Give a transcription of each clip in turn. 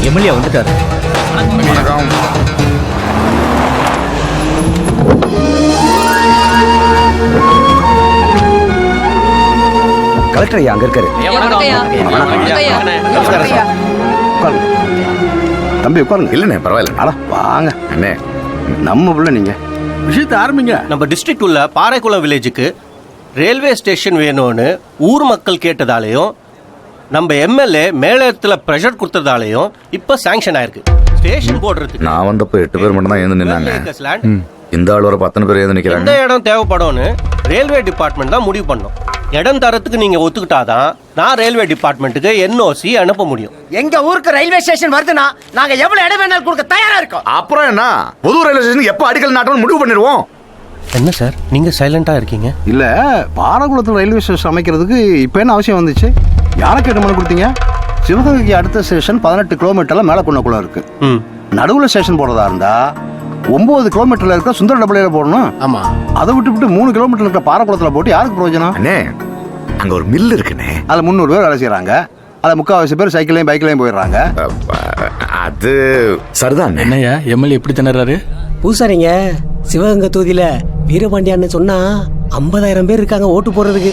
MLA வந்துட்டாரு. Collector ஐயா அங்க இருக்காரு. தம்பி உட்காருங்க. இல்லண்ணே பரவாயில்ல. அட வாங்க அண்ணே, நம்ம பிள்ளை நீங்க விஷயத்தை ஆரம்பிங்க. நம்ம டிஸ்ட்ரிக்ட் உள்ள பாறைக்குளம் வில்லேஜுக்கு ரயில்வே ஸ்டேஷன் வேணும்னு ஊர் மக்கள் கேட்டதாலேயும் நம்ம எம்எல்ஏ மேலத்தில் ப்ரெஷர் கொடுத்ததாலேயும் இப்போ சாங்ஷன் ஆயிருக்கு. ஸ்டேஷன் போடுறதுக்கு நான் வந்தப்போ 8 பேர் மட்டும் தான் எழுந்து நின்னாங்க. இந்த ஆள் வர 10 பேர் எழுந்து எந்த நிக்கிறாங்க. இடம் தேவைப்படும்னு ரயில்வே டிபார்ட்மெண்ட் தான் முடிவு பண்ணோம். இடம் தரத்துக்கு நீங்க ஒத்துக்கிட்டாதான் நான் ரயில்வே டிபார்ட்மெண்ட்டுக்கு என்ஓசி அனுப்ப முடியும். எங்க ஊருக்கு ரயில்வே ஸ்டேஷன் வருதுன்னா நாங்க எவ்வளவு இடம் வேணாலும் கொடுக்க தயாரா இருக்கோம். அப்புறம் என்ன, புது ரயில்வே ஸ்டேஷன் எப்போ அடிக்கல் நாட்டணும் முடிவு பண்ணிடுவோம். என்ன சார் நீங்க சைலண்டா இருக்கீங்க? இல்ல, பாரகுளத்தில் ரயில்வே ஸ்டேஷன் அமைக்கிறதுக்கு இப்போ என்ன அவசியம் வந்துச்சு? யாரை கேட்டு மனு கொடுத்தீங்க? சிவகங்கைக்கு அடுத்த ஸ்டேஷன் 18 கிலோமீட்டர்ல மேலக்குன்னக்குள்ள இருக்கு. நடுவில் ஸ்டேஷன் போடுறதா இருந்தா 9 கிலோமீட்டர்ல இருக்க சுந்தர டபுளையில போடணும். ஆமா, அதை விட்டு 3 கிலோமீட்டர் இருக்க பாரகுளத்தில் போட்டு யாருக்கு பிரயோஜனம்? அண்ணே, அங்க ஒரு மில் இருக்குண்ணே. அதுல 300 பேர் வேலை செய்யறாங்க. அதுல 3/4 பேர் சைக்கிளையும் பைக்லையும் போயிடுறாங்க. அது சரிதான். என்னையா எம்எல்ஏ எப்படி திணறாரு? பூசாரிங்க சிவகங்கை தொகுதியில வீரபாண்டியான்னு சொன்னா 50,000 பேர் இருக்காங்க ஓட்டு போடுறதுக்கு.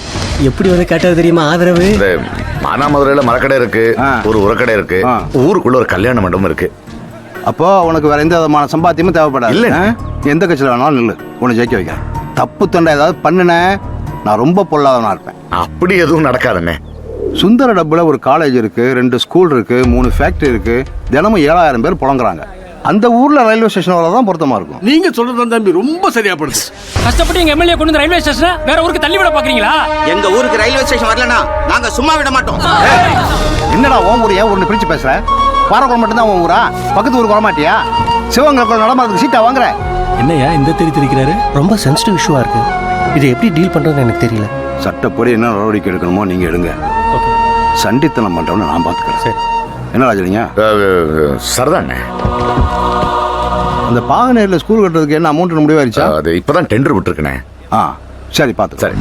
எப்படி வந்து கேட்டாரு தெரியுமா ஆதரவு? மானாமதுரையில மரக்கடை இருக்கு, ஒரு உரக்கடை இருக்கு, ஊருக்குள்ள ஒரு கல்யாண மண்டபம் இருக்கு. அப்போ உனக்கு வேற எந்த விதமான சம்பாத்தியமும் தேவைப்படாது. இல்ல, எந்த கட்சியில் வேணாலும் நில்லு, உன்னை ஜெயிக்க வைக்க. தப்பு தண்டை ஏதாவது பண்ணுன நான் ரொம்ப பொல்லாதவனா இருப்பேன். அப்படி எதுவும் நடக்காதுண்ணே. சுந்தர டப்புல ஒரு காலேஜ் இருக்கு, 2 ஸ்கூல் இருக்கு, 3 ஃபேக்டரி இருக்கு. தினமும் 7,000 பேர் புலங்குறாங்க. அந்த ஊர்ல ரயில்வே ஸ்டேஷன் வரதான் பொருத்தமா இருக்கும். நீங்க சொல்றது தம்பி ரொம்ப சரியா படுது. கஷ்டப்பட்டு எங்க எம்எல்ஏ கொண்டு வந்து ரயில்வே ஸ்டேஷனை வேற ஊருக்கு தள்ளி விட பாக்குறீங்களா? எங்க ஊருக்கு ரயில்வே ஸ்டேஷன் வரலனா நாங்க சும்மா விட மாட்டோம். என்னடா உன் ஊர் ஏன் ஒன்று பிரிச்சு பேசுற? பாரகுளம் மட்டும்தான் உன் ஊரா? பக்கத்து ஊருக்கு வரமாட்டியா? சிவகங்கை நடமாறதுக்கு சீட்டா வாங்குற? என்னையா இந்த திரிக்கிறாரு? ரொம்ப சென்சிட்டிவ் இஷ்யூவா இருக்கு. இதை எப்படி டீல் பண்றதுன்னு எனக்கு தெரியல. சட்டப்படி என்ன நடவடிக்கை எடுக்கணுமோ நீங்க எடுங்க. சண்டித்தனம் பண்றவன நான் பாத்துக்கிறேன். சரி. என்ன ராஜலிங்க? சரிதாண்ணே. அந்த பாகனேரில் ஸ்கூல் கட்டுறதுக்கு என்ன அமௌண்ட் முடிவாயிருச்சா? அது இப்பதான் டெண்டர் விட்டுருக்கேன். சரி பார்த்து. சரி.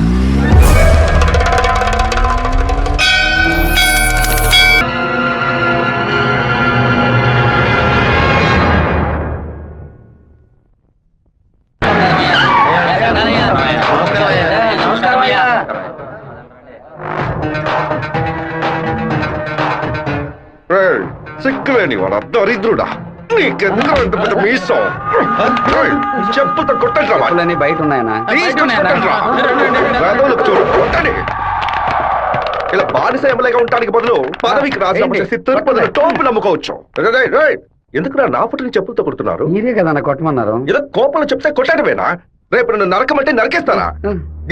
సిక్కులేని వాడు దరిద్రుడా, నీకెందుకు ఇంత పెద్ద మీసం? చెప్పుతో కొట్టండి బయట ఉన్నాయనా? కొట్టండి. ఇలా బానిస ఎమ్మెల్యేగా ఉండడానికి బదులు పదవికి రాజీనామా తిరుపతిలో టోపులు అమ్ముకోవచ్చు. ఎందుకు నా ఫోటోని చెప్పులతో కొడుతున్నారు? మీరే కదా కొట్టమన్నారు. ఏదో కోపంలో చెప్తే కొట్టడమేనా? రేపు నన్ను నరకమంటే నరకేస్తారా?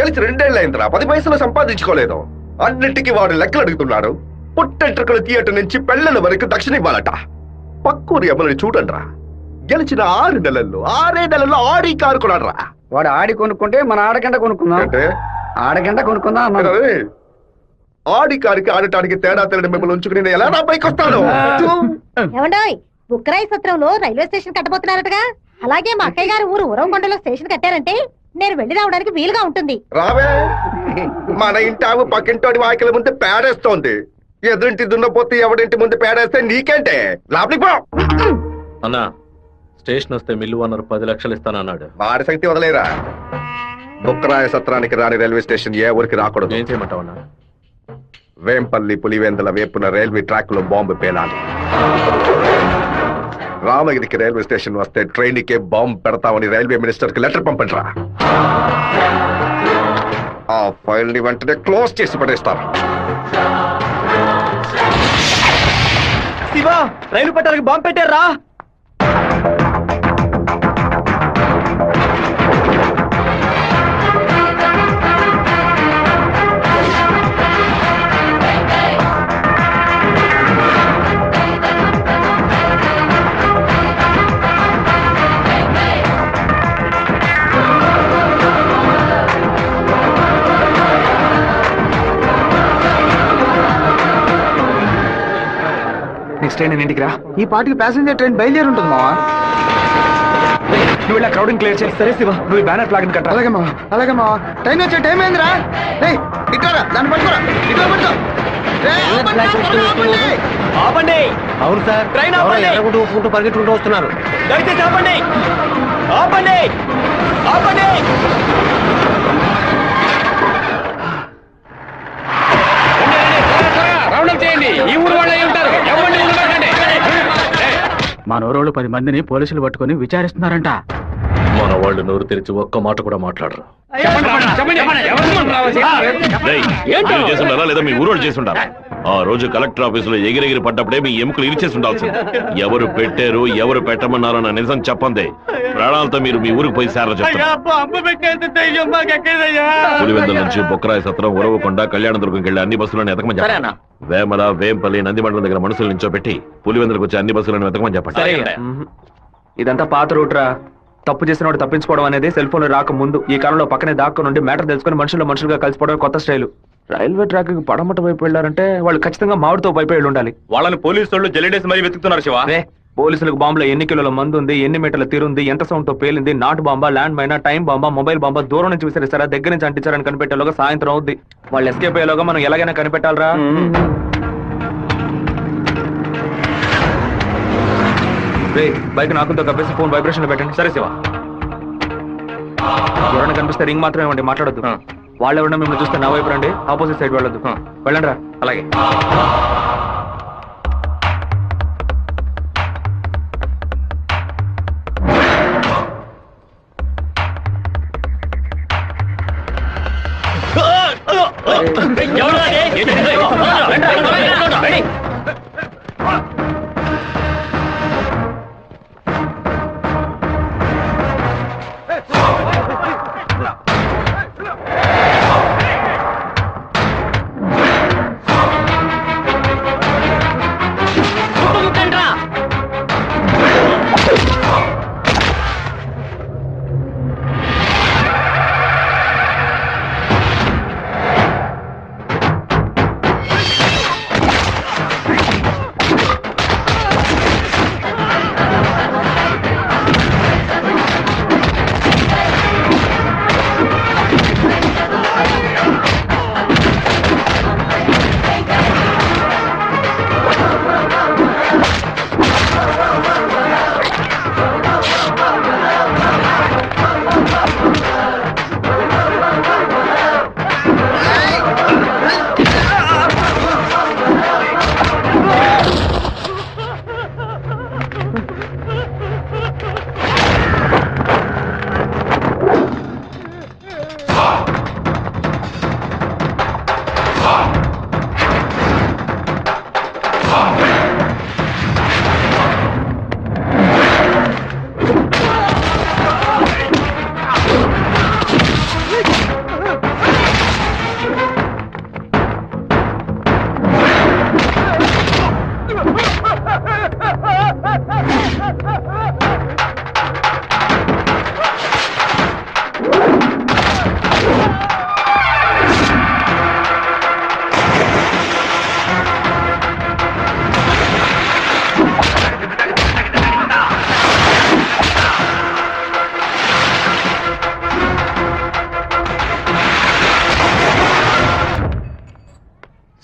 గెలిచి 2 ఏళ్ళు అయిందిరా, 10 పైసలు సంపాదించుకోలేదు. అన్నింటికి వాడు లెక్కలు అడుగుతున్నాడు. పుట్టెంట్రుకలు థియేటర్ నుంచి పెళ్లల వరకు దక్షిణ ఇవ్వాలట. పక్కూరి ఎమ్మెల్యే చూడండి రా, గెలిచిన 6 నెలల్లో ఆడి కారు కొన్నాడ్రా. వాడు ఆడి కొనుక్కుంటే మన ఆడగంట కొనుక్కుందాం. అంటే ఆడగంట కొనుక్కుందాం. ఆడి కారికి ఆడటానికి తేడా తెలియని మిమ్మల్ని ఉంచుకుని నేను ఎలా నా పైకి వస్తాను? ఏమండోయ్, బుక్కరాయి సత్రంలో రైల్వే స్టేషన్ కట్టబోతున్నారటగా. అలాగే మా అక్కయ్య గారు ఊరు ఉరవకొండలో స్టేషన్ కట్టారంటే నేను వెళ్లి రావడానికి వీలుగా ఉంటుంది. రావే, మన ఇంటి ఆవు పక్కింటోడి వాకిల ముందు పేడేస్తోంది. ఎదురింటి దున్నపోతే ఎవడింటి ముందు పేడేస్తే నీకేంటే? లోపలికి పో. అన్నా, స్టేషన్ వస్తే మిల్లు ఓనర్ 10 లక్షలు ఇస్తానన్నాడు. వాడి శక్తి వదిలేరా. బుక్కరాయ సత్రానికి రాని రైల్వే స్టేషన్ ఏ ఊరికి రాకూడదు. ఏం చేయమంటావన్నా? వేంపల్లి పులివెందుల వేపున రైల్వే ట్రాక్ లో బాంబు పేలాలి. రామగిరికి రైల్వే స్టేషన్ వస్తే ట్రైన్ కే బాంబు పెడతామని రైల్వే మినిస్టర్ కి లెటర్ పంపండిరా. ఆ ఫైల్ ని వెంటనే క్లోజ్ చేసి పడేస్తారు. శివా, రైలు పట్టాలకు బాంబు పెట్టారా? నెక్స్ట్ ట్రైన్ ఇంటికి రా. ఈ పాటికి ప్యాసింజర్ ట్రైన్ బయలుదేరి ఉంటుంది మావా. నువ్వు ఇలా క్రౌడింగ్ క్లియర్ చేయి. సరే శివ, నువ్వు ఈ బ్యానర్ ఫ్లాగ్ కట్ట. అలాగే మావా, అలాగే మావా. ట్రైన్ వచ్చే టైం ఏందిరా? ఇట్లా దాన్ని పట్టుకోరా, ఇట్లా పట్టుకో. అవును సార్ ట్రైన్ ఎర్రగుంటూ ఊపుకుంటూ పరిగెట్టుకుంటూ వస్తున్నారు. దయచేసి ఆపండి, ఆపండి, ఆపండి. చేయండి. ఈ ఊరు వాళ్ళు అయి ఉంటారు. ఎవరిని వదిలిపెట్టండి. మా నోరోళ్ళు 10 మందిని పోలీసులు పట్టుకొని విచారిస్తున్నారంట. మన వాళ్ళు నోరు తెరిచి ఒక్క మాట కూడా మాట్లాడరు. చేస్తుంటారా లేదా మీ ఊరోళ్ళు చేస్తుంటారా? ఆ రోజు కలెక్టర్ ఆఫీసులో ఎగిరెగిరి పడ్డప్పుడే మీ ఎముకలు ఇరిచేసి ఉండాల్సింది. ఎవరు పెట్టారు ఎవరు పెట్టమన్నారన్న నిజం చెప్పందే ప్రాణాలతో మీరు మీ ఊరికి పోయి సేర చెప్తారు. పులివెందుల నుంచి బొక్కరాయి సత్రం ఉరవకొండ కళ్యాణదుర్గంకి వెళ్ళి అన్ని బస్సులను ఎతకమని చెప్పండి. వేమల వేంపల్లి నందిమండలం దగ్గర మనుషులు నించోబెట్టి పులివెందులకు వచ్చి అన్ని బస్సులను ఎతకమని చెప్పండి. ఇదంతా పాత రూట్రా. తప్పు చేసిన వాడు తప్పించుకోవడం అనేది సెల్ ఫోన్ రాక ముందు. ఈ కాలంలో పక్కనే దాక్కు నుండి మ్యాటర్ తెలుసుకుని మనుషులుగా కలిసిపోవడం కొత్త స్టైల్. రైల్వే ట్రాక్ కి పడమట వైపు వెళ్ళారంటే వాళ్ళు ఖచ్చితంగా మామిడితో వైపు వెళ్ళి ఉండాలి. వాళ్ళని పోలీసు వాళ్ళు జల్లెడేసి మరీ వెతుకుతున్నారు శివ. పోలీసులకు బాంబులో ఎన్ని కిలోల మందు ఉంది, ఎన్ని మీటర్ల తీరుంది, ఎంత సౌండ్ తో పేలింది, నాటు బాంబా, ల్యాండ్ మైనా, టైం బాంబా, మొబైల్ బాంబా, దూరం నుంచి విసిరిస్తారా, దగ్గర నుంచి అంటించారని కనిపెట్టేలోగా సాయంత్రం అవుద్ది. వాళ్ళు ఎస్కేప్ అయ్యేలోగా మనం ఎలాగైనా కనిపెట్టాలరా. బైక్ నాకుతో కప్పేసి ఫోన్ వైబ్రేషన్ లో పెట్టండి. సరే శివ. ఎవరైనా కనిపిస్తే రింగ్ మాత్రమే ఇవ్వండి, మాట్లాడొద్దు. వాళ్ళు ఎవరైనా మిమ్మల్ని చూస్తే నా వైపు రండి, ఆపోజిట్ సైడ్ వెళ్ళొద్దు. వెళ్ళండి రా. అలాగే.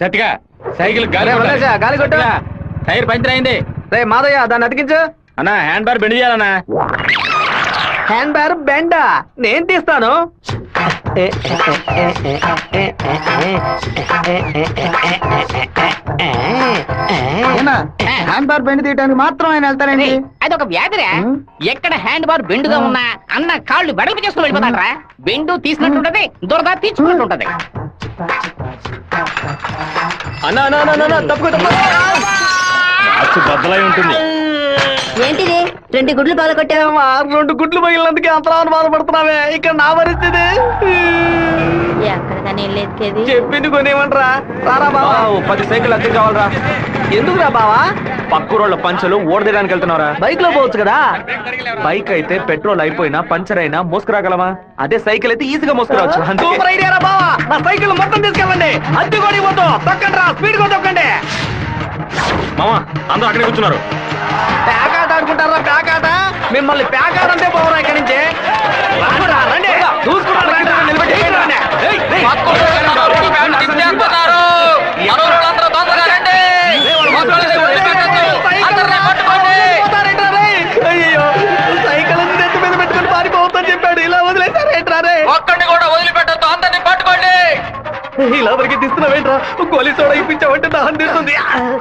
సత్తిగా సైకిల్ గాలి కొట్టు. టైర్ పంచర్ అయింది. రే మాదయ్య, దాన్ని అతికించు. అన్నా హ్యాండ్ బార్ బెండ్ చేయాలన్నా. Hand bar బెండా? నేను తీస్తాను. హ్యాండ్ బార్ బెండ్ తీయడానికి మాత్రం ఆయన వెళ్తారండి. అది ఒక వ్యాధిరా. ఎక్కడ హ్యాండ్ బార్ బెండుగా ఉన్నా అన్న కాళ్ళు వెడల్పు చేసుకుని వెళ్ళిపోతాడరా. బెండు తీసినట్టుంటది, దురద తీర్చుకున్నట్టుంటది. అన్నా తప్పు బద్దలై ఉంటుంది. ఏంటిది 2 గుడ్లు బాగా కొట్టావా? 2 గుడ్లు పగిలినందుకే అంతరాన్ని బాధపడుతున్నావే. ఇక్కడ నా పరిస్థితి ఎక్కడికని వెళ్ళేది? చెప్పింది కొనేమంటరా? రారా బావా, 10 సైకిల్ అద్దె కావాలరా. ఎందుకురా బావా? పక్కూరోళ్ళ పంచలు ఓడదేయడానికి వెళ్తున్నారా? బైక్ లో పోవచ్చు కదా. బైక్ అయితే పెట్రోల్ అయిపోయినా పంచర్ అయినా మోసుకురాగలమా? అదే సైకిల్ అయితే ఈజీగా మోసుకురావచ్చు. సూపర్ ఐడియా రా బావా. నా సైకిల్ మొత్తం తీసుకెళ్ళండి. అద్దె కొని పోతూ తొక్కండి రా, స్పీడ్ గా తొక్కండి. మామా అందరూ అక్కడే కూర్చున్నారు. ప్యాకాట ఆడుకుంటారా? ప్యాకాట మిమ్మల్ని ప్యాకాట అంటే పోవరా ఇక్కడి నుంచి. రండి చూసుకున్నారు. నిలబెట్టి గోలీ సోడా ఇప్పించావంటే దాహం తీస్తుంది.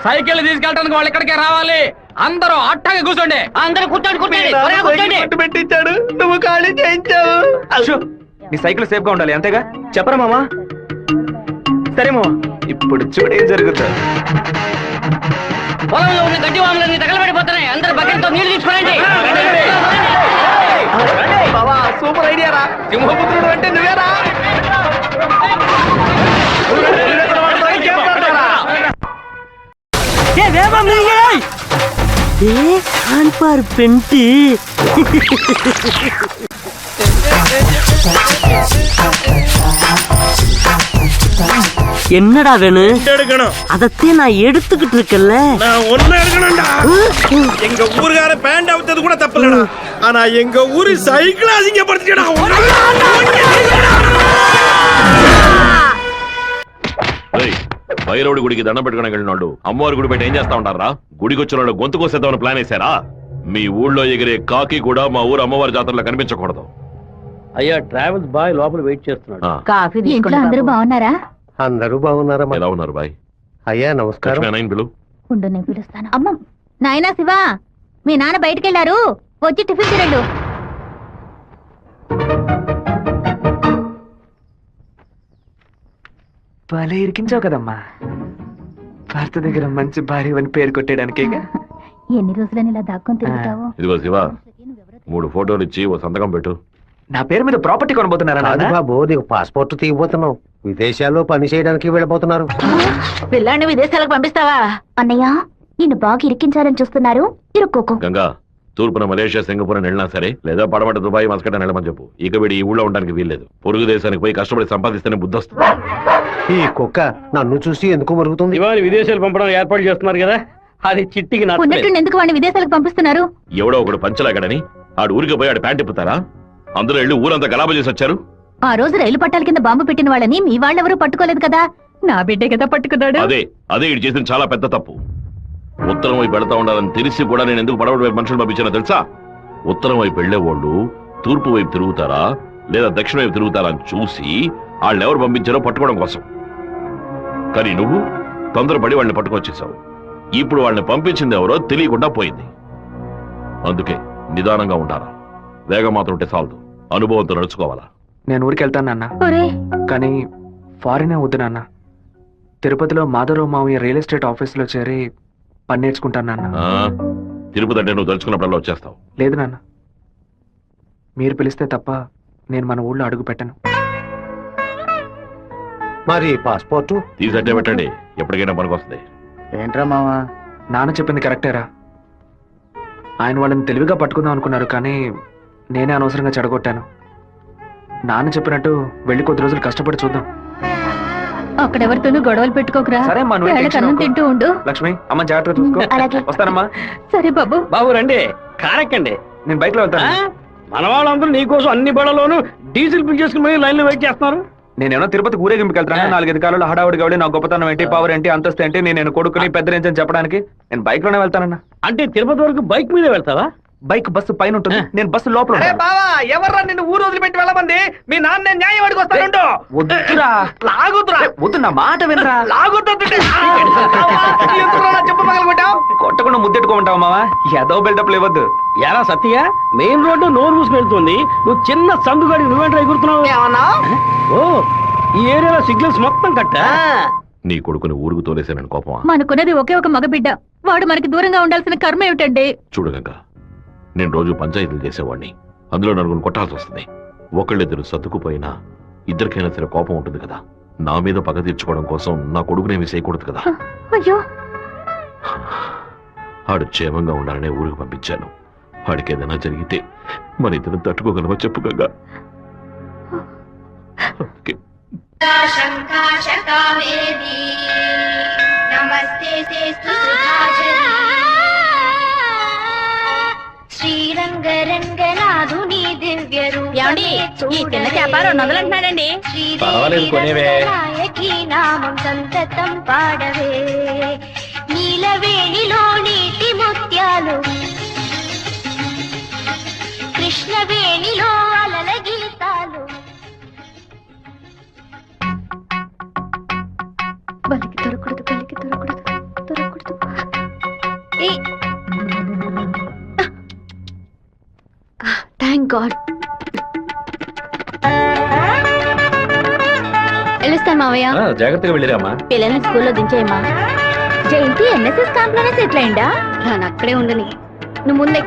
సైకిల్ తీసుకెళ్ళడానికి వాళ్ళు ఇక్కడికే రావాలి. అందరూ అట్టాగే కూర్చోండి. అందరూ కూర్చోండి కూర్చోండి త్వరగా కూర్చోండి. పట్టు పెట్టించాడు, నువ్వు ఖాళీ చేయించావు. అశో, నీ సైకిల్ సేఫ్ గా ఉండాలి అంతేగా. చెప్పరా మామా? సరే మామా, ఇప్పుడు చూడు ఏం జరుగుతుంది. పొలంలో ఉన్న గడ్డి వాములన్నీ తగలబడిపోతున్నాయి. అందరూ బకెట్తో నీళ్లు తీసుకురండి. బావా సూపర్ ఐడియా రా. సింహపుత్రుడు అంటే నువ్వేరా? பெண்டி என்னடா வேணும்? அதத்தே நான் எடுத்துக்கிட்டு இருக்கேன்ல. நான் ஒண்ணு எடுக்கணும்டா. எங்க ஊருக்கார பேண்ட் அவுத்தது கூட தப்பு இல்லடா. ஆனா எங்க ஊரு சைக்கிள் அசிங்கப்படுத்திட்டா. భైరవుడి గుడికి దండం పెట్టుకుని వెళ్ళినాడు అమ్మవారి గుడి బయట ఏం చేస్తా ఉంటారా? గుడికి వచ్చిన వాళ్ళు గొంతు కోసేద్దామని ప్లాన్ వేశారా? మీ ఊళ్ళో ఎగిరే కాకి కూడా మా ఊరు అమ్మవారి జాతరలో కనిపించకూడదు. అయ్యా ట్రావెల్స్ బాయ్ లోపల వెయిట్ చేస్తున్నాడు. కాఫీ అందరూ బాగున్నారా? అందరూ బాగున్నారా? ఎలా ఉన్నారు బాయ్? అయ్యా నమస్కారం. బిలు ఉండు నేను పిలుస్తాను. అమ్మ నాయనా శివ, మీ నాన్న బయటకెళ్లారు, వచ్చి టిఫిన్ తినండు. భలే ఇరికించావు కదమ్మా. భర్త దగ్గర మంచి భార్య అని పేరు కొట్టేయడానికి. ఎన్ని రోజులని ఇలా దాక్కొని తిరుగుతావు? ఇదిగో శివ, 3 ఫోటోలు ఇచ్చి ఓ సంతకం పెట్టు. నా పేరు మీద ప్రాపర్టీ కొనబోతున్నారా? బాబు నీకు పాస్పోర్ట్ తీయబోతున్నావు. విదేశాల్లో పని చేయడానికి వెళ్ళబోతున్నారు. పిల్లాన్ని విదేశాలకు పంపిస్తావా? అన్నయ్య నిన్ను బాగా ఇరికించాలని చూస్తున్నారు, ఇరుక్కోకు. గంగా, తూర్పున మలేషియా, సింగపూర్ వెళ్ళినా సరే, లేదా పడమట దుబాయ్, మస్కట్ అని వెళ్ళమని చెప్పు. ఇక వీడి ఈ ఊళ్ళో ఉండడానికి వీల్లేదు. పొరుగు దేశానికి పోయి కష్టపడి సంపాదిస్తేనే బుద్ధి వస్తుంది. ఈ కుక్క నన్ను చూసి ఎందుకు మరుగుతుంది? ఇవాళ విదేశాలు పంపడం ఏర్పాటు చేస్తున్నారు కదా, అది చిట్టికి ఉన్నట్టు ఎందుకు వాడిని విదేశాలకు పంపిస్తున్నారు? ఎవడో ఒకడు పంచలాగడని ఆడు ఊరికి పోయి ఆడు ప్యాంట్ ఇప్పుతారా? అందులో వెళ్ళి ఊరంతా గలాబా చేసి వచ్చారు. ఆ రోజు రైలు పట్టాల కింద బాంబు పెట్టిన వాళ్ళని మీ వాళ్ళెవరూ పట్టుకోలేదు కదా, నా బిడ్డే కదా పట్టుకున్నాడు. అదే ఇటు చేసిన చాలా పెద్ద తప్పు. ఉత్తరం వైపు వెళ్తా ఉండాలని తెలిసి కూడా నేను ఎందుకు పడవడి వైపు మనుషులు పంపించానో తెలుసా? ఉత్తరం వైపు వెళ్లే వాళ్ళు తూర్పు వైపు తిరుగుతారా లేదా దక్షిణ వైపు తిరుగుతారా అని చూసి వాళ్ళని ఎవరు పంపించారో పట్టుకోవడం కోసం. కానీ నువ్వు తొందరపడి వాళ్ళని పట్టుకొచ్చేసావు. ఇప్పుడు వాళ్ళని పంపించింది ఎవరో తెలియకుండా పోయింది. అందుకే నిదానంగా ఉండాలా. వేగం మాత్రం ఉంటే చాలదు, అనుభవంతో నడుచుకోవాలా. నేను ఊరికి వెళ్తాను నాన్న, కానీ ఫారినే వద్దు నాన్న. తిరుపతిలో మాధవరావు మావయ్య రియల్ ఎస్టేట్ ఆఫీసులో చేరి పని నేర్చుకుంటాను నాన్న. తిరుపతి అంటే నువ్వు తలుచుకున్నప్పుడల్లా వచ్చేస్తావు. లేదు నాన్న, మీరు పిలిస్తే తప్ప నేను మన ఊళ్ళో అడుగు పెట్టను. మరి పాస్పోర్ట్ తీసట్టే పెట్టండి, ఎప్పటికైనా పనికొస్తుంది. ఏంట్రా మావా? నాన్న చెప్పింది కరెక్టేరా. ఆయన వాళ్ళని తెలివిగా పట్టుకుందాం అనుకున్నారు, కానీ నేనే అనవసరంగా చెడగొట్టాను. నాన్న చెప్పినట్టు వెళ్ళి కొద్ది రోజులు కష్టపడి చూద్దాం. అక్కడెవరితోనూ గొడవలు పెట్టుకోకరా. సరే అమ్మా, నువ్వు వేళకి అన్నం తింటూ ఉండు. లక్ష్మి అమ్మ జాగ్రత్తగా చూసుకో. వస్తానమ్మా. సరే బాబు. బాబు రండి, కారెక్కండి. నేను బైక్ లో వెళ్తాను. మన వాళ్ళందరూ నీకోసం అన్ని బళ్ళలోనూ డీజిల్ ఫిల్ చేసుకుని లైన్ లో వెయిట్ చేస్తున్నారు. నేనేమో తిరుపతి ఊరేగింపుకి వెళ్తాను. 4-5 కాలంలో హడావుడి కావడి నా గొప్పతనం ఏంటి, పవర్ ఏంటి, అంతస్తు ఏంటి, నేను కొడుకుని పెద్ద రేంజ్ అని చెప్పడానికి నేను బైక్ లోనే వెళ్తానన్నా. అంటే తిరుపతి వరకు బైక్ మీద వెళ్తావా? బైక్ బస్సు పైన ఉంటుంది, నేను బస్సు లోపల. ఎవర్రా నిన్ను ఊరు వదిలిపెట్టి వెళ్ళమంది? మీ నాన్న న్యాయం అడిగి వస్తాను. వద్దురా, లాగుతురా. వద్దు, నా మాట వినరా. చెప్పు పగలగొట్టావు. కొట్టకుండా ముద్దెట్టుకోమంటావు మావా. ఏదో బిల్డప్ ఇవ్వద్దు. ఎలా సత్య, మెయిన్ రోడ్డు నోరు మూసుకెళ్తుంది, నువ్వు చిన్న సందుగాడి నువ్వేంట్రా ఎగురుతున్నావు? ఓ, ఈ ఏరియాలో సిగ్నల్స్ మొత్తం కట్టా? నీ కొడుకుని ఊరుకు తోలేసానని కోపమా? మనకున్నది ఒకే ఒక మగబిడ్డ, వాడు మనకి దూరంగా ఉండాల్సిన కర్మ ఏమిటండి? చూడు గంగా, నేను రోజు పంచాయతీలు చేసేవాడిని. అందులో నలుగురు కొట్టాల్సి వస్తుంది. ఒకళ్ళిద్దరు సర్దుకుపోయినా ఇద్దరికైనా సరే కోపం ఉంటుంది కదా. నా మీద పగ తీర్చుకోవడం కోసం నా కొడుకునేమి చేయకూడదు కదా. అయ్యో, ఆడు క్షేమంగా ఉండాలనే ఊరికి పంపించాను. వాడికి ఏదైనా జరిగితే మన ఇద్దరు తట్టుకోగలవా చెప్పు గంగా? శ్రీరంగరంగనాథుని దివ్య రూపమే నామం సంతతం పాడవే. నీలవేణిలో నీటి ముత్యాలు, కృష్ణవేణిలో అలల గీతాలు. Thank God. వెళ్ళొస్తాను మావయ్య. జాగ్రత్తగా వెళ్ళిరామా. పిల్లల్ని స్కూల్లో దించేయమ్మా. జయంతి ఎన్ఎస్ఎస్ క్యాంప్ లోనే సెటిల్ అయిందా? నేను అక్కడే ఉండని. నువ్వు ముందే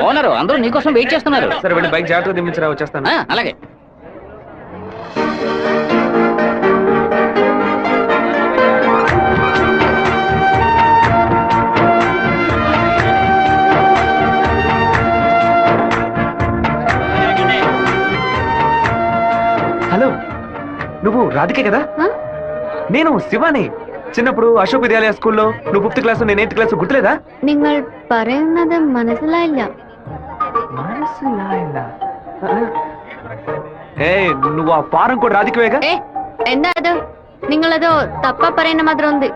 ఓనరు అందరూ నీకోసం వెయిట్ చేస్తున్నారు. సరే వెళ్ళి బైక్ జాగ్రత్తగా దింపించరా, వచ్చేస్తాను. అలాగే. హలో, నువ్వు రాధికే కదా? నేను శివాని. చిన్నప్పుడు అశోక్ విద్యాలయ స్కూల్లో నువ్వు 5th క్లాస్ నేను 8th క్లాస్ గుర్తులేదా? നിങ്ങൾ പറയുന്നത് മനസ്സിലായില്ല. నువ్వు ఆ ఫారం కూడా రాధికవేగా? എന്താ അത്? നിങ്ങളത് തപ്പ പറയുന്ന മാത്രം ഉണ്ട്.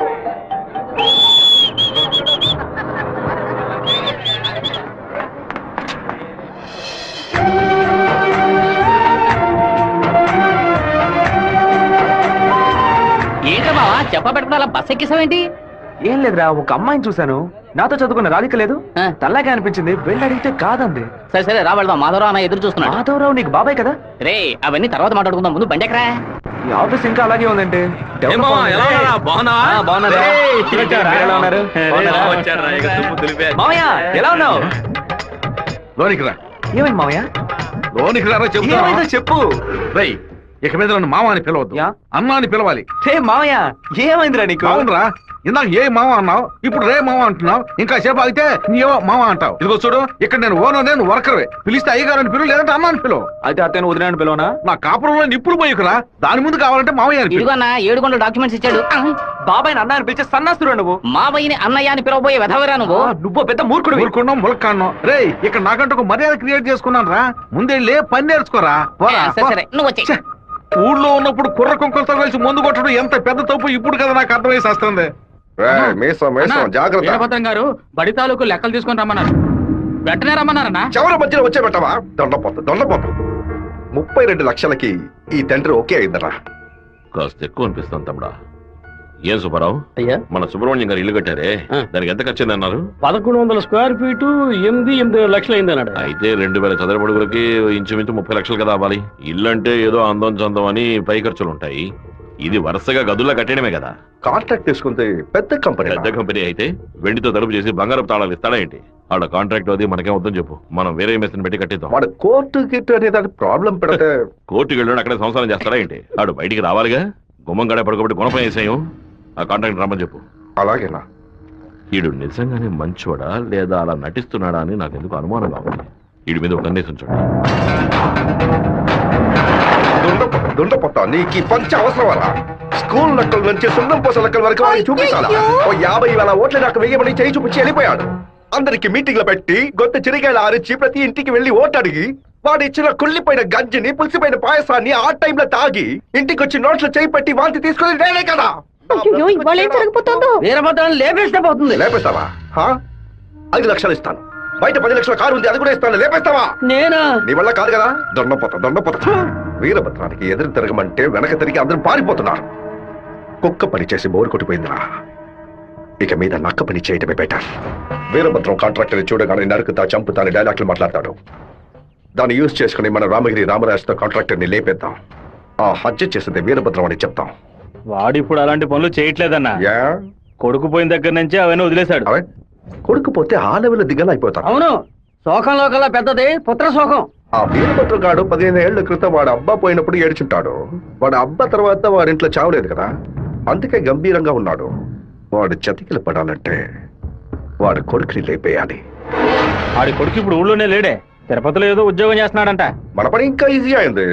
ఏంటో బావా చెప్పబెట్టకుండా అలా బస్ ఎక్కిసావేంటి? ఏం లేదురా, ఒక అమ్మాయిని చూశాను. నాతో చదువుకున్న రాధిక లేదు, తల్లాగా అనిపించింది. వెళ్ళి అడిగితే కాదంది. సరే సరే రా వెళ్దాం. మాధవరావు అన్న ఎదురు చూస్తున్నాడు. మాధవరావు నీకు బాబాయ్ కదా? రే అవన్నీ తర్వాత మాట్లాడుకుందాం, ముందు బండి ఎక్కరా. ఈ ఆఫీస్ ఇంకా అలాగే ఉందంటే. మామయ్య ఎలా ఉన్నావు? లోనికి రా. ఏమైంది మామయ్య? లోనికి రా ఏమైందో చెప్పు. రై, ఇక మీద నన్ను మామ అని పిలవద్దు, అన్నా అని పిలవాలి. రే మామయ్య ఏమైందిరా నీకు? అవునరా, ఇందాక ఏ మామ అన్నావు, ఇప్పుడు రే మామ అంటున్నావు. ఇంకా సేపు ఆగితే నీవో మామ అంటావు. ఇదిగో చూడు, ఇక్కడ నేను ఓనర్, నేను వర్కర్వే. పిలిస్తే అయ్యగారు అని పిలువు, లేదంటే అన్నా అని పిలువు. అయితే అత్తను వదిలేని పిలవనా? నా కాపురంలో నిప్పుడు పోయికురా. దాని ముందు కావాలంటే మామయ్య అని పిలువు. ఇదిగో అన్న 7 గంటల డాక్యుమెంట్స్ ఇచ్చాడు. బాబాయ్ అన్న అని పిలిచే సన్నాస్తురా నువ్వు. మావయ్యని అన్నయ్య అని పిలవబోయే వెధవరా నువ్వు. నువ్వు పెద్ద మూర్ఖుడు. ఊరుకున్నాం, ములక్కాన్నాం. రే, ఇక్కడ నాకంటే ఒక మర్యాద క్రియేట్ చేసుకున్నాను రా. ముందే పని నేర్చుకోరా. సరే నువ్వు వచ్చే. ఊళ్ళో ఉన్నప్పుడు కుర్ర కుంకులతో కలిసి ముందు కొట్టడం ఎంత పెద్ద తప్పు ఇప్పుడు కదా నాకు అర్థమయ్యేసి వస్తుంది. జాగ్రత్త గారు బడి తాలూకు లెక్కలు తీసుకొని రమ్మన్నారు. వెంటనే రమ్మన్నారన్నా. చివరి మధ్యలో వచ్చే పెట్టవా? దొండపోతు 32 లక్షలకి ఈ తండ్రి ఓకే అయిందరా. కాస్త ఎక్కువ అనిపిస్తాను తమ్ముడా. ఏం సుబ్బారావు, మన సుబ్రహ్మణ్యం గారు ఇల్లు కట్టారే, దానికి ఎంత ఖర్చు అన్నారు? 1100 స్క్వేర్ ఫీటు 8 లక్షలు అయింది అన్నాడు. అయితే 2000 చదరపడుగులకి ఇంచుమించు 30 లక్షలు కదా అవ్వాలి. ఇల్లు అంటే ఏదో అందం చందం అని పై ఖర్చులు ఉంటాయి. ఇది వరుసగా గదుల్లో కట్టడమే కదా. కాంట్రాక్ట్ తీసుకుంటే పెద్ద కంపెనీ అయితే వెండితో తలుపు చేసి బంగారపు తాళాలు ఇస్తాడా ఏంటి? ఆడ కాంట్రాక్ట్ అది మనకేం వద్దని చెప్పు, మనం వేరే మెషిన్ పెట్టి కట్టిద్దాం. వాడు కోర్టు గిట్టు అనేది ప్రాబ్లం పెడితే కోర్టుకి వెళ్ళి అక్కడే సంసారం చేస్తాడా ఏంటి? ఆడు బయటికి రావాలిగా. గుమ్మం గడే పడుకోబెట్టి గుణపం వేసాయం. ఆ కాంట్రాక్ట్ రమ్మని చెప్పు. అలాగేనా? వీడు నిజంగానే మంచోడా లేదా అలా నటిస్తున్నాడా అని నాకు ఎందుకు అనుమానంగా ఉంది. వీడి మీద ఒక కన్నేసి ఉంచండి. దుండపోతా నీకు ఈ పంచ అవసరమరా? స్కూల్ లెక్కల నుంచి సున్నం పోస లెక్కల వరకు వాడిని చూపించాలా? ఓ 50,000 ఓట్లు నాకు వెయ్యమని చేయి చూపించి వెళ్ళిపోయాడు. అందరికి మీటింగ్లు పెట్టి గొంత చిరిగాయలు ఆరిచి ప్రతి ఇంటికి వెళ్లి ఓటు అడిగి వాడు ఇచ్చిన కుళ్ళిపోయిన గంజిని పులిసిపోయిన పాయసాన్ని ఆ టైంలో తాగి ఇంటికి వచ్చి నోట్లో చేయి పెట్టి వాంతి తీసుకుని నేనే కదా. లేపేస్తావా? 5 లక్షలు ఇస్తాను. బయట 10 లక్షల కారు ఉంది, అది కూడా ఇస్తాను. లేపేస్తావా? నేనా? నీ వల్ల కాదు కదా. దొండపోతా వీరభద్రానికి ఎదురు తిరగమంటే వెనక తిరిగి అందరూ పారిపోతున్నారు. కుక్క పని చేసి బోరు కొట్టిపోయిందిరా. ఇక మీద నక్క పని చేయటమే బెటర్. వీరభద్రం కాంట్రాక్టర్ చూడగానే నరుకుతా చంపుతా అని డైలాగ్లు మాట్లాడతాడు. దాన్ని యూజ్ చేసుకుని మన రామగిరి రామరాజుతో కాంట్రాక్టర్ ని లేపేద్దాం. ఆ హత్య చేసింది వీరభద్రం అని చెప్తాం. వాడిప్పుడు అలాంటి పనులు చేయట్లేదన్నా. కొడుకు పోయిన దగ్గర నుంచి అవన్నీ వదిలేశాడు. కొడుకు పోతే ఆ లెవెల్ దిగలా అయిపోతాం. అవును, శోకంలో కల్లా పెద్దది పుత్ర శోకం. ఆ వీరభద్రం గాడు 15 ఏళ్ల క్రితం వాడు అబ్బా పోయినప్పుడు ఏడ్చుంటాడు. వాడు అబ్బా తర్వాత వాడింట్లో చావలేదు కదా, అందుకే గంభీరంగా ఉన్నాడు. వాడు చతికిల పడాలంటే వాడు కొడుకుని లేపేయాలి. వాడి కొడుకు ఇప్పుడు ఊళ్ళోనే లేడే, తిరుపతిలో ఏదో ఉద్యోగం చేస్తున్నాడంట. మన పని ఇంకా ఈజీ అయింది.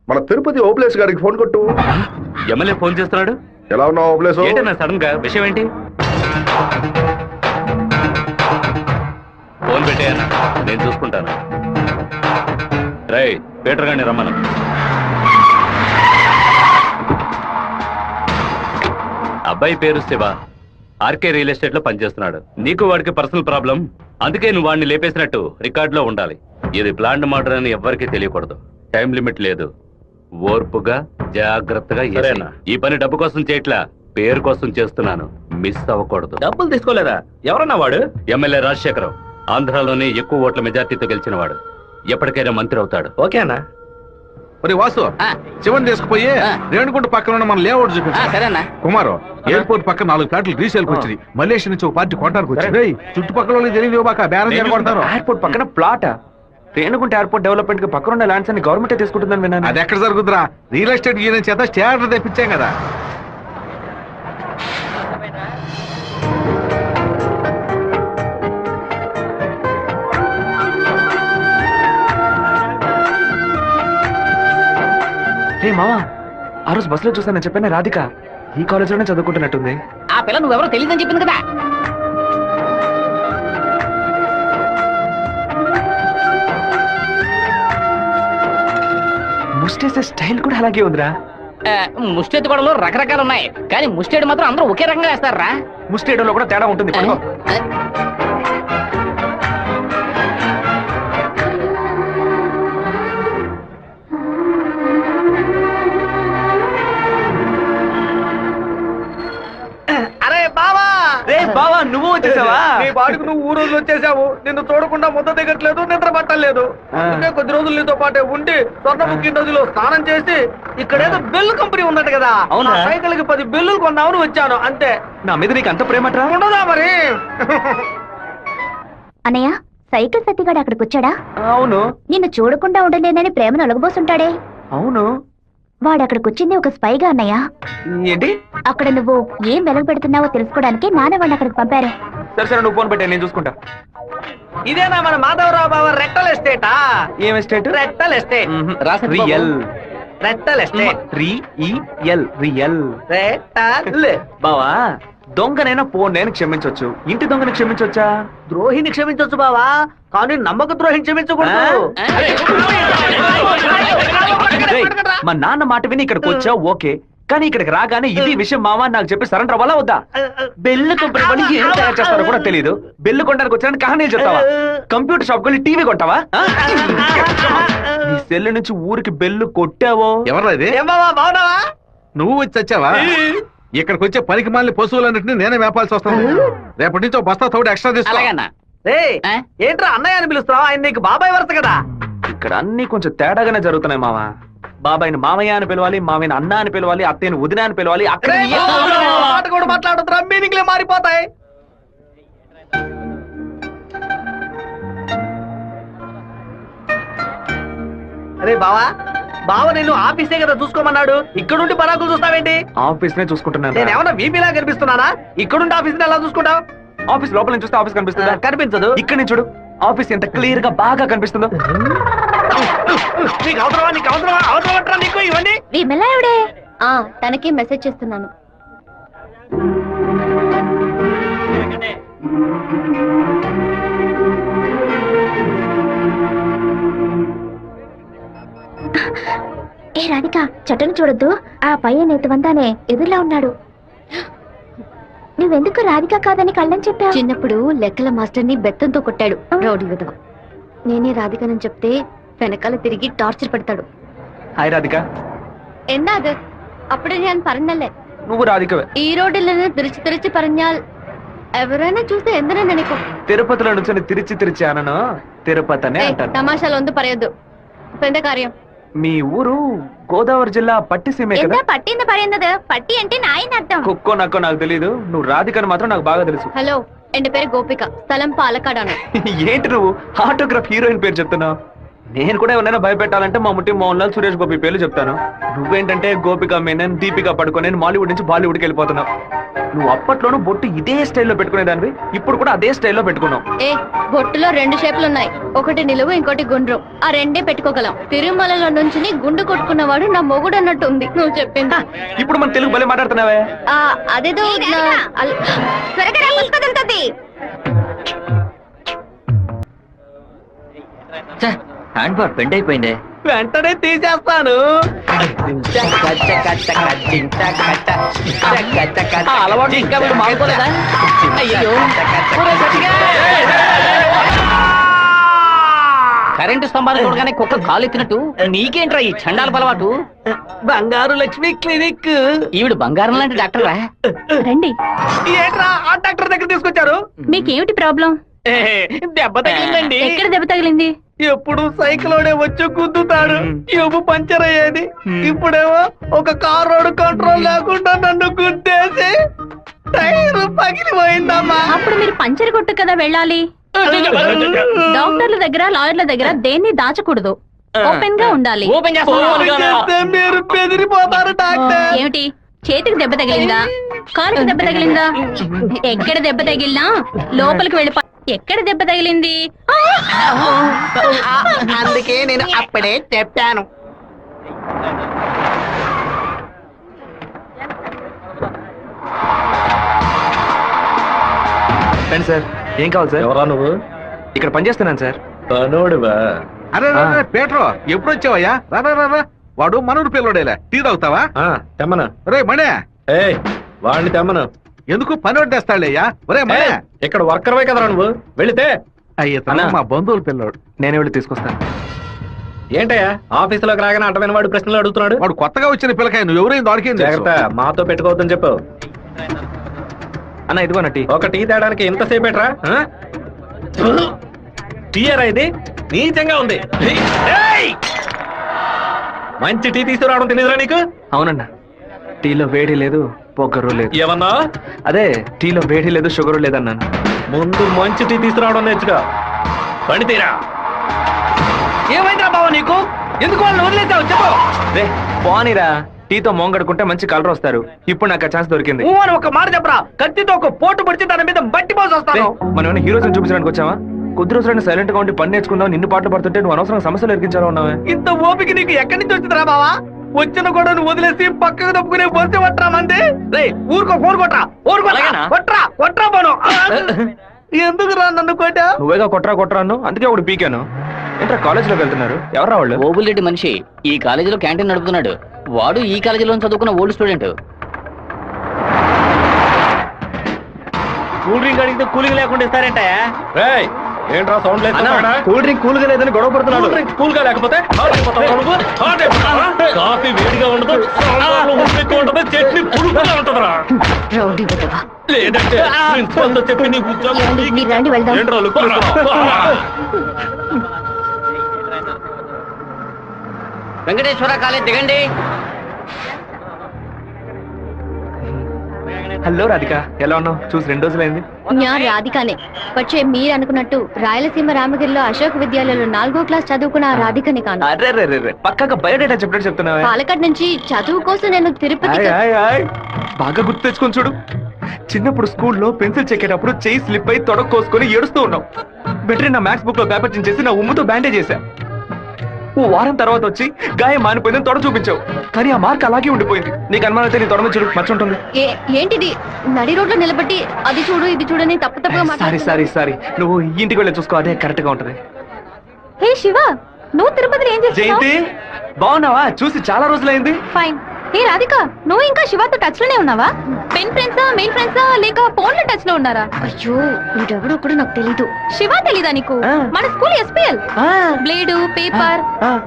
మన తిరుపతి ఓబ్లేస్ గారికి ఫోన్ కొట్టు. ఎమ్మెల్యే ఫోన్ చేస్తున్నాడు. ఎలా ఉన్నావు ఓబ్లేస్? సడన్ గా విషయం ఏంటి? ఫోన్ పెట్టేయన్నా, నేను చూసుకుంటాను. రై పీటర్ గారిని రమ్మను. అబ్బాయి పేరు శివ, ఆర్కే రియల్ ఎస్టేట్ లో పనిచేస్తున్నాడు. నీకు వాడికి పర్సనల్ ప్రాబ్లం, అందుకే నువ్వు వాడిని లేపేసినట్టు రికార్డులో ఉండాలి. ఇది ప్లాంట్ మర్డర్ అని ఎవ్వరికీ తెలియకూడదు. టైం లిమిట్ లేదు. ఓర్పుగా జాగ్రత్తగా. ఈ పని డబ్బు కోసం చేయట్లా, పేరు కోసం చేస్తున్నాను, మిస్ అవ్వకూడదు. డబ్బులు తీసుకోలేదా? ఎవరన్నా వాడు? ఎమ్మెల్యే రాజశేఖరం, ఆంధ్రాలోనే ఎక్కువ ఓట్ల మెజార్టీతో గెలిచిన వాడు. ఎప్పటికైనా మంత్రి అవుతాడు. ఓకే అన్నా. మరి వాసు, శివన్ తీసుకుపోయి రేణుగుంట పక్కన ఉన్న మన లేఅవుట్ చూపించు. సరేనా? కుమారు, ఎయిర్పోర్ట్ పక్కన 4 ఫ్లాట్లు రీసేల్కి వచ్చింది. మలేషియా నుంచి ఒక పార్టీ కొట్టడానికి వచ్చింది. చుట్టుపక్కల వాళ్ళకి తెలియదు బాక బేరం కొడతారు. ఎయిర్పోర్ట్ పక్కన ప్లాట్. రేణుగుంట ఎయిర్పోర్ట్ డెవలప్మెంట్ కి పక్కన ఉన్న ల్యాండ్స్ అన్ని గవర్నమెంట్ తీసుకుంటుందని విన్నాను. అది ఎక్కడ జరుగుతురా? రియల్ ఎస్టేట్ యూనియన్ చేత స్టాండర్డ్ తెప్పించాం కదా. రే మావా, ఆ రోజు బస్ లో చూసాను చెప్పాను రాధిక ఈ కాలేజ్ లోనే చదువుకుంటున్నట్టుంది. ఆ పిల్ల నువ్వెవరో తెలియదని చెప్పింది కదా. ముస్టేసే స్టైల్ కూడా అలాగే ఉందిరా. ముష్టెత్తు గొడవలు రకరకాలు ఉన్నాయి, కానీ ముష్టేడు మాత్రం అందరూ ఒకే రకంగా వేస్తారా? ముస్టేడోలో కూడా తేడా ఉంటుంది. పడుకో. అరే బావా, రే బావా, నువ్వు వచ్చేసావా? నీ పాటుకు నువ్వు ఊరు వచ్చేసావు. నిన్ను చూడకుండా ముద్ద దిగట్లేదు, నిద్ర పట్టలేదు. అందుకే కొద్ది రోజులు నీతో పాటే ఉండి స్వర్ణముఖి నదిలో స్నానం చేసి ఇక్కడేదో బెల్లు కంపెనీ ఉన్నట్టు కదా, అవునా? సైకిల్ కి 10 బెల్లులు కొన్నామని వచ్చాను అంతే. నా మీద నీకు అంత ప్రేమట్రా? ఉండదా మరి? అన్నయ్య, సైకిల్ సత్తిగాడు అక్కడికి వచ్చాడా? అవును. నిన్ను చూడకుండా ఉండలేనని ప్రేమను ఒలగబోసుంటాడే. అవును. వాడు అక్కడికి వచ్చింది ఒక స్పైగా అన్నయ్య. ఏంటి? అక్కడ నువ్వు ఏం వెలగ పెడుతున్నావో తెలుసుకోవడానికి నాన్న వాడిని అక్కడికి పంపారు. సరే సరే, నువ్వు ఫోన్ పెట్టా, నేను చూసుకుంటా. ఇదేనా మన మాధవరావు బావ రెట్టల్ ఎస్టేటా? ఏం ఎస్టేట్? రెట్టల్ ఎస్టేట్. రియల్. రెట్టల్ ఎస్టేట్. రియల్. రెట్టల్. బావా, దొంగనైనా పోనైనా క్షమించొచ్చు, ఇంటి దొంగని క్షమించొచ్చా? ద్రోహిని క్షమించొచ్చు బావా, కానీ నమ్మక ద్రోహిని క్షమించకూడదు. రేయ్, మా నాన్న మాట విని ఇక్కడికి వచ్చావు ఓకే, కానీ ఇక్కడికి రాగానే ఇది విషయం మావా నాకు చెప్పి సరెండర్ అవ్వాలా వద్దా? బెల్లు కంపెనీ వాళ్ళు ఏం తయారు చేస్తారో కూడా తెలియదు. బెల్లు కొనడానికి వచ్చానని కహానీలు చెప్తావా? కంప్యూటర్ షాప్ వెళ్ళి టీవీ కొంటావా? నీ సెల్ నుంచి ఊరికి బెల్లు కొట్టావో? ఎవరా ఇది? ఏం బావా, బావున్నావా? నువ్వు వచ్చి వచ్చావా? ఇక్కడికి వచ్చే పనికి మాలిన పశువులన్నింటినీ నేనే మేపాల్సి వస్తాను. రేపటి నుంచి ఒక బస్తా తోడు ఎక్స్ట్రా తీసుకో. అలాగన్నా? రేయ్, ఏంట్రా అన్నయ్య అని పిలుస్తావా? ఆయన నీకు బాబాయ్ వరుస కదా. ఇక్కడ అన్ని కొంచెం తేడాగానే జరుగుతున్నాయి మావా. బాబాయిని మామయ్య అని పిలవాలి, మామయ్యని అన్న అని పిలవాలి, అత్తయ్యని వదిన అని పిలవాలి. అక్కడ మాట కూడా మాట్లాడుతున్నా, మీనింగ్లే మారిపోతాయి. అరే బావా, బావ నిన్ను ఆఫీసే కదా చూసుకోమన్నాడు, ఇక్కడుండి పరాకులు చూస్తావేంటి? ఆఫీస్ నే చూసుకుంటున్నాను. నేను ఏమన్నా వీపీలా కనిపిస్తున్నానా? ఇక్కడుండి ఆఫీస్ ఎలా చూసుకుంటావు? ఆఫీస్ లోపల నుంచి చూస్తే ఆఫీస్ కనిపిస్తుందా? కనిపించదు. ఇక్కడ నుంచి చూడు, ఆఫీస్ ఎంత క్లియర్ గా బాగా కనిపిస్తుందో. నీకు అవసరమా? నీకు అవసరమా? అవసరమట్రా నీకు ఇవన్నీ? విమలా ఎవడే? తనకి మెసేజ్ చేస్తున్నాను. ఏ రాధిక, చెట్టును చూడొద్దు. ఆ పయ్య నేతవంతానే ఎదురులా ఉన్నాడు. నువ్వెందుకు రాధిక కాదని కళ్ళని చెప్పావు? చిన్నప్పుడు లెక్కల మాస్టర్ ని బెత్తంతో కొట్టాడు రౌడీ విధవ. నేనే రాధికనని చెప్తే వెనకాల తిరిగి టార్చర్ పెడతాడు. హాయ్ రాధిక. എന്നാത് అప్పుడే నేను പറഞ്ഞല്ലേ నువ్వు రాధికవే. ఈ రోడ్డులను తిరిచి పరంజాల్ ఎవరైనా చూస్తే ఎందరని అనుకో. తిరుపతిలో నుంచి తిరిచి అనను, తిరుపతి అనే అంటాను. తమాషాలు ఒందు పరయొద్దు. పెద్ద కార్యం. మీ ఊరు గోదావరి జిల్లా పట్టిసీమే కదా? పట్టింది పడింది. పట్టి అంటే నాయన అర్థం. కుక్కో నక్కో నాకు తెలీదు, నువ్వు రాధికని మాత్రం నాకు బాగా తెలుసు. హలో, ఎన్ పేరు గోపిక, స్థలం పాలకాడాను. ఏంటి నువ్వు ఆటోగ్రాఫ్ హీరోయిన్ పేరు చెప్తున్నావు? నేను కూడా ఎవరైనా భయపెట్టాలంటే మా ముట్టి మోహన్ లాల్, సురేష్ గోపి పేర్లు చెప్తాను. నువ్వేంటంటే గోపిక మేనన్, దీపిక పడుకోనే బాలీవుడ్ నుంచి బాలీవుడ్కి వెళ్ళిపోతున్నావు. నువ్వు అప్పట్లోనూ బొట్టు ఇదే స్టైల్లో పెట్టుకునేదానివి, ఇప్పుడు కూడా అదే స్టైల్లో పెట్టుకున్నావు. ఏ బొట్టులో 2 షేపులు ఉన్నాయి, ఒకటి నిలువు ఇంకోటి గుండ్రం. ఆ రెండే పెట్టుకోగలం. తిరుమలలో నుంచి గుండు కొట్టుకున్నవాడు నా మొగుడు అన్నట్టు ఉంది నువ్వు చెప్పింది. ఇప్పుడు మన తెలుగు భలే మాట్లాడుతున్నావే. అదేదో హ్యాండ్ బార్ బెండ్ అయిపోయింది. వెంటనే తీసేస్తాను. అలవాటు ఇంకా వీడు మానుకోలేదా? అయ్యో కరెంటు స్తంభాలు చూడగానే కుక్క కాలు ఎత్తినట్టు నీకేంట్రా ఈ చండాల అలవాటు? బంగారు లక్ష్మి క్లినిక్. ఈవిడ బంగారం లాంటి డాక్టర్ రా. రండి. ఏంట్రా ఆ డాక్టర్ దగ్గర తీసుకొచ్చారు? మీకేమిటి ప్రాబ్లం? దెబ్బ తగిలిందండి. ఎక్కడ దెబ్బ తగిలింది? ఎప్పుడు సైకిలోనే వచ్చి గుద్దుతాడు, ఎవ్వు పంచర్ అయ్యేది. ఇప్పుడేమో ఒక కార్ రోడ్ కంట్రోల్ లేకుండా నన్ను గుద్దేసి టైర్ పగిలిపోయిందమ్మా. అప్పుడు మీరు పంచర్ కొట్టు కదా వెళ్ళాలి. డాక్టర్ల దగ్గర లాయర్ల దగ్గర దేన్ని దాచకూడదు, ఓపెన్ గా ఉండాలి. ఓపెన్ చేస్తే మీరు బెదిరిపోతారు డాక్టర్. ఏమిటి, చేతికి దెబ్బ తగిలిందా, కాలుకి దెబ్బ తగిలిందా? ఎక్కడ దెబ్బ తగిలినా లోపలికి వెళ్ళి ఎక్కడ దెబ్బ తగిలింది? అందుకే నేను అప్పుడే చెప్పాను. రండి సార్. ఏం కావాలి సార్? ఎవరా నువ్వు? ఇక్కడ పనిచేస్తున్నాను సార్. పనోడువా? అరే పేట్రో, ఎప్పుడు వచ్చావయ్యా? రా. వాడు మనూరు పిల్లడేలే. టీ తాగుతావా? తెమ్మను. రే మణే, వాడిని తెమ్మను. ఎందుకు పని వడ్డేస్తాడయ్యా? ఒరే మణే, ఇక్కడ వర్కర్వే కదరా నువ్వు, వెళితే అయ్యా మా బంధువుల పిల్లోడు. నేనే వెళ్ళి తీసుకొస్తాను. ఏంటయ్యా ఆఫీసులోకి రాగానే అటమైన వాడు ప్రశ్నలు అడుగుతున్నాడు? వాడు కొత్తగా వచ్చిన పిల్లకాయ, నువ్వు ఎవరైనా దొరికింది జాగ్రత్త, మాతో పెట్టుకోవద్దని చెప్పు. అన్న ఇదిగోన టీ. ఒక టీ తేడానికి ఎంతసేపు ఎట్రా? టీయరా ఇది? నీచంగా ఉంది. మంచి టీ తీసుకురావడం తెలియదురా నీకు? అవునన్నా, టీలో వేడి లేదు, పొగరు లేదు. ఏమన్నా? అదే టీలో వేడి లేదు, షుగర్ లేదన్నాను. ముందు మంచి టీ తీసుకురావడం నేర్చుకో. పని తీరా. ఏమైందిరా బావ నీకు? ఎందుకు వాళ్ళని వదిలేసావు చెప్పు. రే పోనీరా, టీతో మోంగడుకుంటే మంచి కలర్ వస్తారు. ఇప్పుడు నాకు ఆ ఛాన్స్ దొరికింది. అని ఒక మాట చెప్పరా, కత్తితో ఒక పోటు పడిచి దాని మీద బట్టి పోసి వస్తాను. మనం ఏమైనా హీరోస్ చూపించడానికి వచ్చావా? కొద్ది రోజులైనా సైలెంట్ గా ఉండి పని నేర్చుకుందాం. నిన్ను పాటలు పడుతుంటే నువ్వు అనవసరం సమస్యలు ఎరిగించాలో ఉన్నావే. ఇంత ఓపిక నీకు ఎక్కడి నుంచి వచ్చిందిరా బావా? వచ్చిన కూడా నువ్వు వదిలేసి పక్కకు తప్పుకునే బొస్తే పట్టరా మంది. రే ఊరుకో, ఫోన్ కొట్రా, కొట్రా పోను. ఎందుకు రా నన్ను కొట్టా? నువ్వేగా కొట్రా అన్ను, అందుకే ఒకటి పీకాను. ఏంట్రా కాలేజీలోకి వెళ్తున్నారు? ఎవరా వాళ్ళు? ఓబుల్రెడ్డి మనిషి ఈ కాలేజీలో క్యాంటీన్ నడుపుతున్నాడు. వాడు ఈ కాలేజీలో చదువుకున్న ఓల్డ్ స్టూడెంట్. కూల్ డ్రింక్ అడిగితే కూలింగ్ లేకుండా ఇస్తారంట. ఏంట్రా సౌండ్ లేదు? కూల్ డ్రింక్ కూల్గా లేదని గొడవ పడుతున్నాడు. కూల్ గా లేకపోతే కాఫీ వేడిగా ఉండదు, ఉండదు, చట్నీ పులుపుగా ఉంటుందిరా. లేదంటే ప్రిన్సిపల్ తో చెప్పి నీకు ఉద్యోగం ఏంట్రా లుక్కురా? వెంకటేశ్వర కాలేజ్ దిగండి. హలో రాధిక, ఎలా ఉన్నావు? చూసి 2 రోజులైంది. ഞാൻ రాధికనే. പക്ഷേ మీరు అనుకున్నట్టు రాయలసీమ రామగిరిలో అశోక్ విద్యాలయంలో 4వ క్లాస్ చదువుకున్న ఆ రాధికని కాను. అరే పక్కగా బయోడేటా చెప్పినట్టు చెప్తున్నావా? పాలకాడ్ నుంచి చదువు కోసం నేను తిరుపతి. బాగా గుర్తు తెచ్చుకొని చూడు. చిన్నప్పుడు స్కూల్లో పెన్సిల్ చెక్కేటప్పుడు చెయ్యి స్లిప్ అయి తొడకు కోసుకొని ఏడుస్తూ ఉన్నావు. వెంటనే నా మ్యాథ్స్ బుక్ లో పేపర్ చేసి నా ఉమ్ముతో బ్యాండేజ్ చేశా. ఓ వారం తర్వాత వచ్చి గాయం మానిపోయిందని తొడ చూపించావు, కానీ ఆ మార్క్ అలాగే ఉండిపోయింది. నీకు అనుమానం అయితే నీ తొడ మీద చూడు, మచ్చ ఉంటుంది. ఏంటిది? నడి రోడ్లో నిలబట్టి అది చూడు ఇది చూడని తప్పుగా సారీ నువ్వు ఇంటికి వెళ్ళి చూసుకో, అదే కరెక్ట్ గా ఉంటది. హే శివ, నువ్వు తిరుపతిలో ఏం చేస్తున్నావు? జయంతి బాగున్నావా? చూసి చాలా రోజులైంది. ఫైన్. ఏ రాధిక, నువ్వు ఇంకా శివతో టచ్ లోనే ఉన్నావా? పెన్ ఫ్రెండ్సా, మెయిల్ ఫ్రెండ్సా, లేక ఫోన్ లో టచ్ లో ఉన్నారా? అయ్యో వీడెవడో కూడా నాకు తెలీదు. శివ తెలీదా నీకు? మన స్కూల్ ఎస్పీఎల్ బ్లేడు, పేపర్,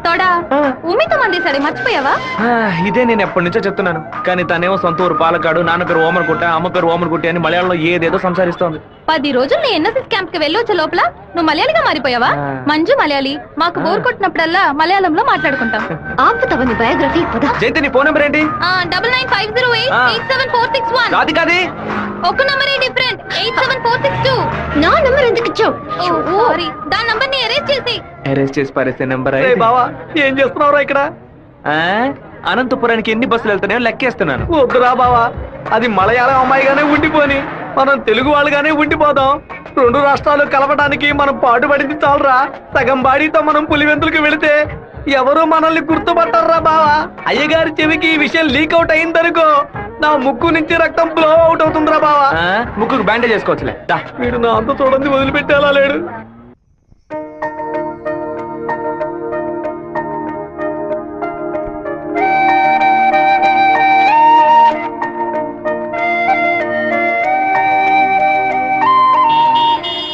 తొడ ఉమ్మితో మందేశాడే, మర్చిపోయావా? ఇదే నేను ఎప్పటి నుంచో చెప్తున్నాను, కానీ తనేమో సొంత ఊరు పాలకాడు, నాన్న పేరు ఓమర్గుట్ట, అమ్మ పేరు ఓమర్గుట్టి అని మలయాళంలో ఏదేదో సంసారిస్తోంది. 10 రోజులు నీ ఎన్ఎస్ఎస్ క్యాంప్ కి వెళ్ళొచ్చే లోపల నువ్వు మలయాళిగా మారిపోయావా? మంజు మలయాళి. మాకు బోర్ కొట్టినప్పుడల్లా మలయాళంలో మాట్లాడుకుంటాం. ఆపుతావా నీ బయోగ్రఫీ? జయంతి నీ ఫోన్ నెంబర్ ఏంటి? 9950887461. రాధికాది ఒక నంబరే డిఫరెంట్, 87462. నా నంబర్ ఎందుకు ఇచ్చావు? సారీ, దాని నంబర్ ని ఎరేజ్ చేసి పారేసే నెంబర్. బావా ఏం చేస్తున్నావురా ఇక్కడ? అనంతపురానికి ఎన్ని బస్సులు వెళ్తున్నాయో లెక్కేస్తున్నాను. వద్దురా బావా, అది మలయాళం అమ్మాయిగానే ఉండిపోని, మనం తెలుగు వాళ్ళుగానే ఉండిపోదాం. 2 రాష్ట్రాలు కలపడానికి మనం పాటుపడింది చాలరా. సగం బాడీతో మనం పులివెందులకు వెళితే ఎవరు మనల్ని గుర్తుపట్టారా బావా. అయ్యగారి చెవికి ఈ విషయం లీక్ అవుట్ అయిందనుకో, నా ముక్కు నుంచి రక్తం ఫ్లో అవుట్ అవుతుందిరా బావా. ముక్కుకు బ్యాండేజ్ చేసుకోవచ్చులే. వీడు నా అంత చూడండి వదిలిపెట్టేలా లేడు.